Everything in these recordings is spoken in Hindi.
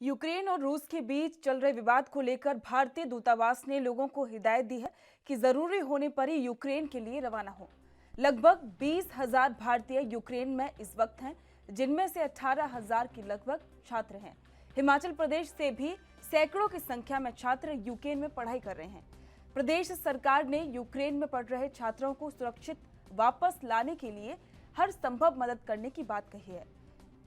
यूक्रेन और रूस के बीच चल रहे विवाद को लेकर भारतीय दूतावास ने लोगों को हिदायत दी है कि जरूरी होने पर ही यूक्रेन के लिए रवाना हो। लगभग 20,000 भारतीय यूक्रेन में इस वक्त हैं, जिनमें से 18,000 के लगभग छात्र हैं। हिमाचल प्रदेश से भी सैकड़ों की संख्या में छात्र यूक्रेन में पढ़ाई कर रहे हैं। प्रदेश सरकार ने यूक्रेन में पढ़ रहे छात्रों को सुरक्षित वापस लाने के लिए हर संभव मदद करने की बात कही है।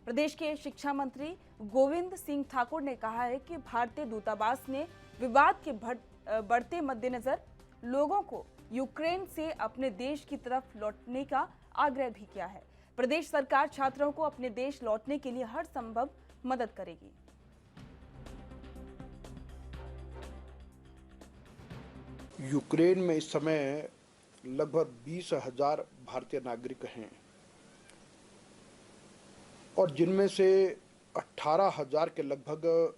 प्रदेश के शिक्षा मंत्री गोविंद सिंह ठाकुर ने कहा है कि भारतीय दूतावास ने विवाद के बढ़ते मद्देनजर लोगों को यूक्रेन से अपने देश की तरफ लौटने का आग्रह भी किया है। प्रदेश सरकार छात्रों को अपने देश लौटने के लिए हर संभव मदद करेगी। यूक्रेन में इस समय लगभग 20,000 भारतीय नागरिक हैं और जिनमें से 18,000 के लगभग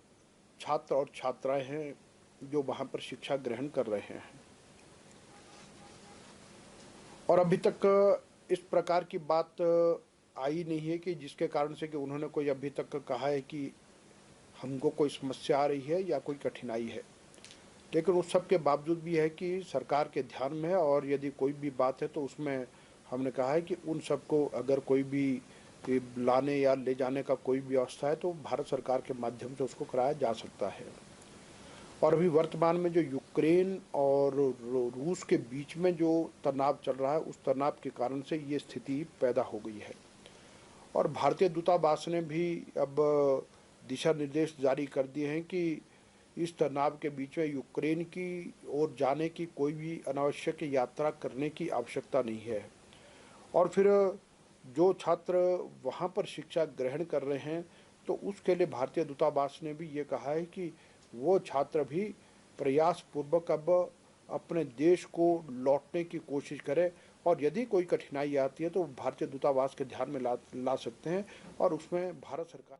छात्र और छात्राएं हैं जो वहां पर शिक्षा ग्रहण कर रहे हैं। और अभी तक इस प्रकार की बात आई नहीं है कि जिसके कारण से कि उन्होंने कोई अभी तक कहा है कि हमको कोई समस्या आ रही है या कोई कठिनाई है। लेकिन उस सब के बावजूद भी है कि सरकार के ध्यान में है और यदि कोई भी बात है तो उसमें हमने कहा है कि उन सबको अगर कोई भी लाने या ले जाने का कोई भी व्यवस्था है तो भारत सरकार के माध्यम से उसको कराया जा सकता है। और अभी वर्तमान में जो यूक्रेन और रूस के बीच में जो तनाव चल रहा है उस तनाव के कारण से ये स्थिति पैदा हो गई है। और भारतीय दूतावास ने भी अब दिशा निर्देश जारी कर दिए हैं कि इस तनाव के बीच में यूक्रेन की ओर जाने की कोई भी अनावश्यक यात्रा करने की आवश्यकता नहीं है। और फिर जो छात्र वहाँ पर शिक्षा ग्रहण कर रहे हैं तो उसके लिए भारतीय दूतावास ने भी ये कहा है कि वो छात्र भी प्रयासपूर्वक अब अपने देश को लौटने की कोशिश करें और यदि कोई कठिनाई आती है तो भारतीय दूतावास के ध्यान में ला सकते हैं और उसमें भारत सरकार